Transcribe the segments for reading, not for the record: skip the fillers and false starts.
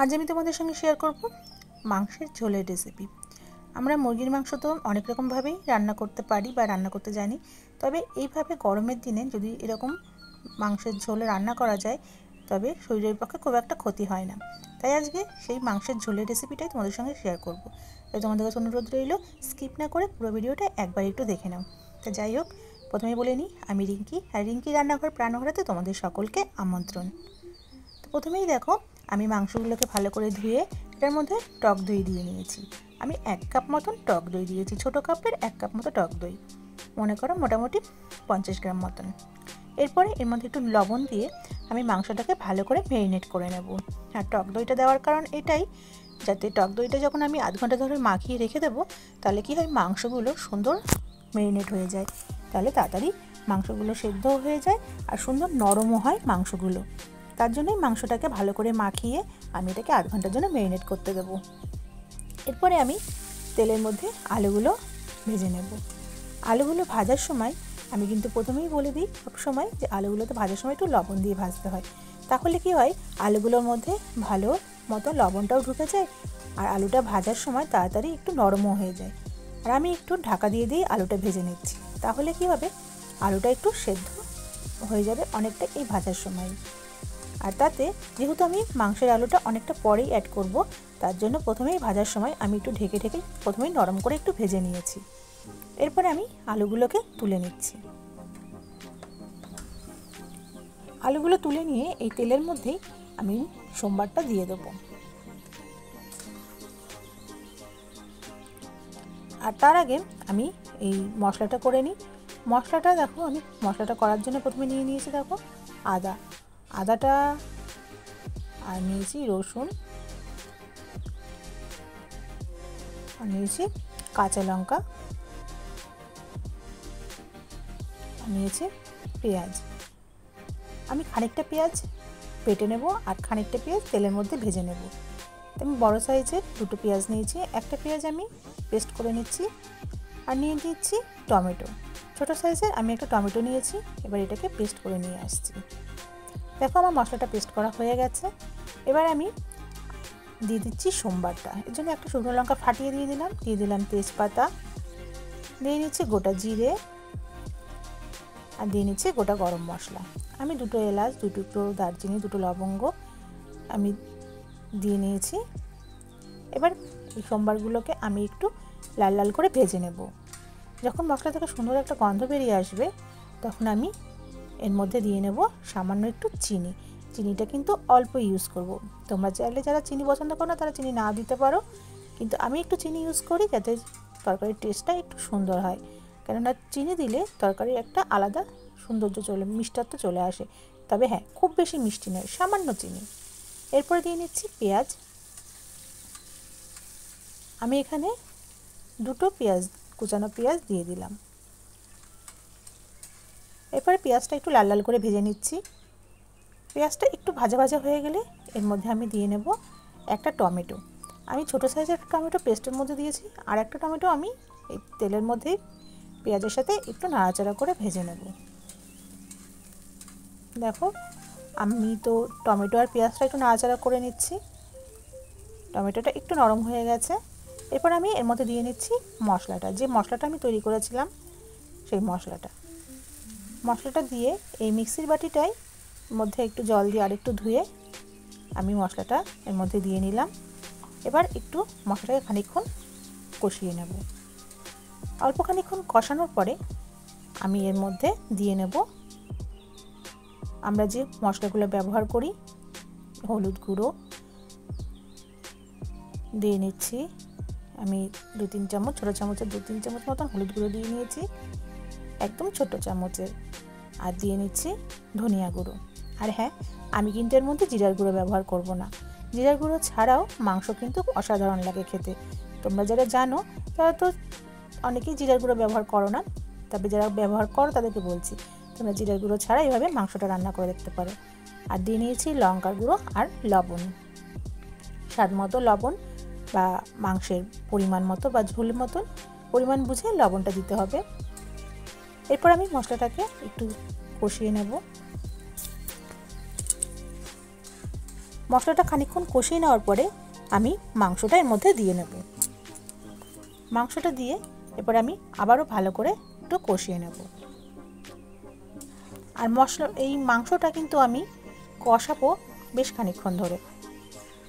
আজ আমি তোমাদের সঙ্গে শেয়ার করব মাংসের ঝোলের রেসিপি। আমরা মুরগির মাংস তো অনেক রকমভাবেই রান্না করতে পারি বা রান্না করতে জানি, তবে এইভাবে গরমের দিনে যদি এরকম মাংসের ঝোল রান্না করা যায় তবে শরীরের পক্ষে খুব একটা ক্ষতি হয় না। তাই আজকে সেই মাংসের ঝোলের রেসিপিটাই তোমাদের সঙ্গে শেয়ার করব। তাই তোমাদের কাছে অনুরোধ রইল, স্কিপ না করে পুরো ভিডিওটা একবার একটু দেখে নাও। তা যাই হোক, প্রথমেই বলে নিই, আমি রিঙ্কি, আর রিঙ্কি রান্নাঘর প্রাণঘরাতে তোমাদের সকলকে আমন্ত্রণ। তো প্রথমেই দেখো, আমি মাংসগুলোকে ভালো করে ধুয়ে এটার মধ্যে টক দই দিয়ে নিয়েছি। আমি 1 কাপ মতন টক দই দিয়েছি, ছোটো কাপের 1 কাপ মতো টক দই, মনে করো মোটামুটি 50 গ্রাম মতন। এরপরে এর মধ্যে একটু লবণ দিয়ে আমি মাংসটাকে ভালো করে ম্যারিনেট করে নেব। আর টক দইটা দেওয়ার কারণ এটাই, যাতে টক দইটা যখন আমি আধ ঘন্টা ধরে মাখিয়ে রেখে দেবো, তাহলে কি হয়, মাংসগুলো সুন্দর ম্যারিনেট হয়ে যায়, তাহলে তাড়াতাড়ি মাংসগুলো সেদ্ধও হয়ে যায় আর সুন্দর নরমও হয় মাংসগুলো। তার জন্যই মাংসটাকে ভালো করে মাখিয়ে আমি এটাকে আধ ঘন্টার জন্য ম্যারিনেট করতে দেবো। এরপরে আমি তেলের মধ্যে আলুগুলো ভেজে নেব। আলুগুলো ভাজার সময় আমি কিন্তু প্রথমেই বলে দিই সবসময় যে আলুগুলোতে ভাজার সময় একটু লবণ দিয়ে ভাজতে হয়, তাহলে কি হয়, আলুগুলোর মধ্যে ভালো মতো লবণটাও ঢুকে যায় আর আলুটা ভাজার সময় তাড়াতাড়ি একটু নরমও হয়ে যায়। আর আমি একটু ঢাকা দিয়ে দিয়ে আলুটা ভেজে নিচ্ছি, তাহলে কি হবে, আলুটা একটু সেদ্ধ হয়ে যাবে অনেকটা এই ভাজার সময়। আর তাতে যেহেতু আমি মাংসের আলুটা অনেকটা পরেই অ্যাড করব, তার জন্য প্রথমেই ভাজার সময় আমি একটু ঢেকে ঢেকে প্রথমেই নরম করে একটু ভেজে নিয়েছি। এরপরে আমি আলুগুলোকে তুলে নিচ্ছি। আলুগুলো তুলে নিয়ে এই তেলের মধ্যেই আমি সোমবারটা দিয়ে দেবো। আর তার আগে আমি এই মশলাটা করে নিই। মশলাটা দেখো, আমি মশলাটা করার জন্য প্রথমে নিয়ে নিয়েছি, দেখো, আদাটা, আর নিয়েছি রসুন, আর নিয়েছি কাঁচা লঙ্কা, আর নিয়েছি পেঁয়াজ। আমি খানিকটা পেঁয়াজ বেটে নেব আর খানিকটা পেঁয়াজ তেলের মধ্যে ভেজে নেব। আমি বড় সাইজের 2টো পেঁয়াজ নিয়েছি, একটা পেঁয়াজ আমি পেস্ট করে নিচ্ছি, আর নিয়ে দিচ্ছি টমেটো। ছোটো সাইজের আমি একটা টমেটো নিয়েছি, এবার এটাকে পেস্ট করে নিয়ে আসছি। দেখো, আমার মশলাটা পেস্ট করা হয়ে গেছে। এবার আমি দিয়ে দিচ্ছি সোমবারটা, এর জন্য একটা শুকনো লঙ্কা ফাটিয়ে দিয়ে দিলাম তেজপাতা, দিয়ে নিচ্ছি গোটা জিরে, আর দিয়ে নিচ্ছি গোটা গরম মশলা। আমি 2টো এলাচ, 2 টুকরো দারচিনি, 2টো লবঙ্গ আমি দিয়ে নিয়েছি। এবার এই সোমবারগুলোকে আমি একটু লাল লাল করে ভেজে নেব। যখন মশলা থেকে সুন্দর একটা গন্ধ বেরিয়ে আসবে, তখন আমি এর মধ্যে দিয়ে নেব সামান্য একটু চিনি। চিনিটা কিন্তু অল্প ইউজ করব। তোমরা চাইলে যারা চিনি পছন্দ করো না তারা চিনি না দিতে পারো, কিন্তু আমি একটু চিনি ইউজ করি যাতে তরকারির টেস্টটা একটু সুন্দর হয়। কেননা চিনি দিলে তরকারির একটা আলাদা সৌন্দর্য মিষ্টত্ব চলে আসে। তবে হ্যাঁ, খুব বেশি মিষ্টি নয়, সামান্য চিনি। এরপরে দিয়ে নিচ্ছি পেঁয়াজ। আমি এখানে 2টো কুচানো পেঁয়াজ দিয়ে দিলাম। এরপরে পেঁয়াজটা একটু লাল লাল করে ভেজে নিচ্ছি। পেঁয়াজটা একটু ভাজা ভাজা হয়ে গেলে এর মধ্যে আমি দিয়ে নেব একটা টমেটো। আমি ছোটো সাইজের একটা টমেটো পেস্টের মধ্যে দিয়েছি, আর একটা টমেটো আমি এই তেলের মধ্যেই পেঁয়াজের সাথে একটু নাড়াচাড়া করে ভেজে নেব। দেখো, আমি তো টমেটো আর পেঁয়াজটা একটু নাড়াচাড়া করে নিচ্ছি, টমেটোটা একটু নরম হয়ে গেছে। এরপর আমি এর মধ্যে দিয়ে নিচ্ছি মশলাটা, যে মশলাটা আমি তৈরি করেছিলাম সেই মশলাটা দিয়ে এই মিক্সির বাটিটাই মধ্যে একটু জল দিয়ে আর একটু ধুয়ে আমি মশলাটা এর মধ্যে দিয়ে নিলাম। এবার একটু মশলাটাকে খানিকক্ষণ কষিয়ে নেব। অল্প খানিকক্ষণ কষানোর পরে আমি এর মধ্যে দিয়ে নেব আমরা যে মশলাগুলো ব্যবহার করি। হলুদ গুঁড়ো দিয়ে নিচ্ছি আমি 2-3 চামচ, ছোটো চামচের 2-3 চামচ মতন হলুদ গুঁড়ো দিয়ে নিয়েছি, একদম ছোটো চামচের। আর দিয়ে নিচ্ছি ধনিয়া গুঁড়ো। আর হ্যাঁ, আমি কিন্তু এর মধ্যে জিরার গুঁড়ো ব্যবহার করব না। জিরার গুঁড়ো ছাড়াও মাংস কিন্তু অসাধারণ লাগে খেতে। তোমরা যারা জানো তারা তো অনেকেই জিরার গুঁড়ো ব্যবহার করো না, তবে যারা ব্যবহার করো তাদেরকে বলছি, তোমরা জিরার গুঁড়ো ছাড়া এইভাবে মাংসটা রান্না করে দেখতে পারো। আর দিয়ে নিয়েছি লঙ্কার গুঁড়ো আর লবণ, স্বাদ মতো লবণ বা মাংসের পরিমাণ মতো বা ঝোল মতন পরিমাণ বুঝে লবণটা দিতে হবে। এরপর আমি মশলাটাকে একটু কষিয়ে নেব। মশলাটা খানিকক্ষণ কষিয়ে নেওয়ার পরে আমি মাংসটা এর মধ্যে দিয়ে নেব। মাংসটা দিয়ে এরপর আমি আবারও ভালো করে একটু কষিয়ে নেব। আর এই মাংসটা কিন্তু আমি কষাবো বেশ খানিকক্ষণ ধরে,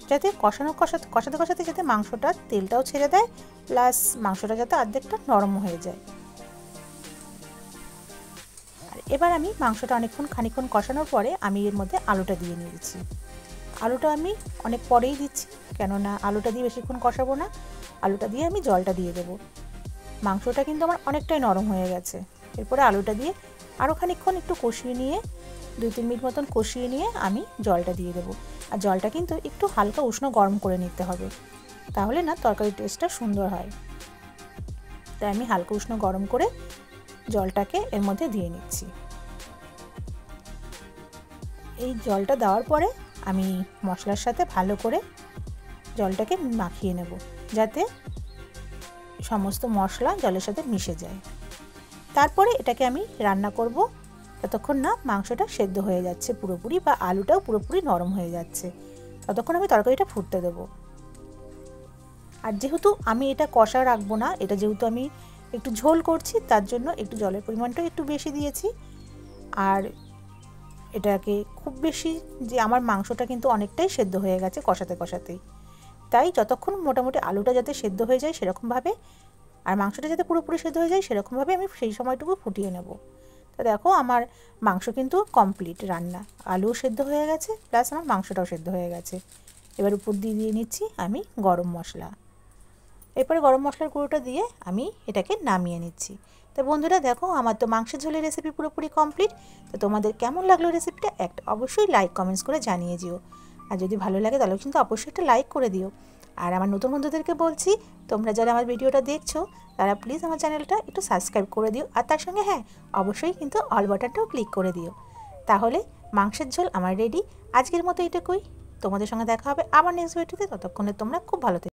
যাতে কষাতে কষাতে যাতে মাংসটার তেলটাও ছেড়ে দেয়, প্লাস মাংসটা যাতে অর্ধেকটা নরম হয়ে যায়। আর এবার আমি মাংসটা খানিকক্ষণ কষানোর পরে আমি এর মধ্যে আলুটা দিয়ে নিয়েছি। আলুটা আমি অনেক পরেই দিচ্ছি, কেননা আলুটা দিয়ে বেশিক্ষণ কষাবো না। আলুটা দিয়ে আমি জলটা দিয়ে দেবো। মাংসটা কিন্তু আমার অনেকটাই নরম হয়ে গেছে। এরপরে আলুটা দিয়ে আরও খানিকক্ষণ একটু কষিয়ে নিয়ে 2-3 মিনিট মতন কষিয়ে নিয়ে আমি জলটা দিয়ে দেবো। আর জলটা কিন্তু একটু হালকা উষ্ণ গরম করে নিতে হবে, তাহলে না তরকারির টেস্টটা সুন্দর হয়। তাই আমি হালকা উষ্ণ গরম করে জলটাকে এর মধ্যে দিয়ে নিচ্ছি। এই জলটা দেওয়ার পরে আমি মশলার সাথে ভালো করে জলটাকে মাখিয়ে নেব, যাতে সমস্ত মশলা জলের সাথে মিশে যায়। তারপরে এটাকে আমি রান্না করব ততক্ষণ না মাংসটা সেদ্ধ হয়ে যাচ্ছে পুরোপুরি, বা আলুটাও পুরোপুরি নরম হয়ে যাচ্ছে, ততক্ষণ আমি তরকারিটা ফুটতে দেবো। আর যেহেতু আমি এটা কষা রাখবো না, এটা যেহেতু আমি একটু ঝোল করছি, তার জন্য একটু জলের পরিমাণটাও একটু বেশি দিয়েছি। আর এটাকে খুব বেশি যে আমার মাংসটা কিন্তু অনেকটাই সেদ্ধ হয়ে গেছে কষাতে কষাতেই, তাই যতক্ষণ মোটামুটি আলুটা যাতে সেদ্ধ হয়ে যায় সেরকমভাবে, আর মাংসটা যাতে পুরোপুরি সেদ্ধ হয়ে যায় সেরকমভাবে আমি সেই সময়টুকু ফুটিয়ে নেব। তো দেখো আমার মাংস কিন্তু কমপ্লিট রান্না, আলুও সেদ্ধ হয়ে গেছে, প্লাস আমার মাংসটাও সেদ্ধ হয়ে গেছে। এবার উপর দিয়ে নিচ্ছি আমি গরম মশলা। এরপরে গরম মশলার গুঁড়োটা দিয়ে আমি এটাকে নামিয়ে নিচ্ছি। তো বন্ধুরা দেখো, আমার তো মাংসের ঝোলের রেসিপি পুরোপুরি কমপ্লিট। তো তোমাদের কেমন লাগলো রেসিপিটা একটা অবশ্যই লাইক কমেন্টস করে জানিয়ে দিও। আর যদি ভালো লাগে তাহলে কিন্তু অবশ্যই একটা লাইক করে দিও। আর আমার নতুন বন্ধুদেরকে বলছি, তোমরা যারা আমার ভিডিওটা দেখছো তারা প্লিজ আমার চ্যানেলটা একটু সাবস্ক্রাইব করে দিও, আর তার সঙ্গে হ্যাঁ অবশ্যই কিন্তু অল বাটনটাও ক্লিক করে দিও। তাহলে মাংসের ঝোল আমার রেডি। আজকের মতো এটুকুই। তোমাদের সঙ্গে দেখা হবে আবার নেক্সট ভিডিওতে। ততক্ষণে তোমরা খুব ভালো থেকো।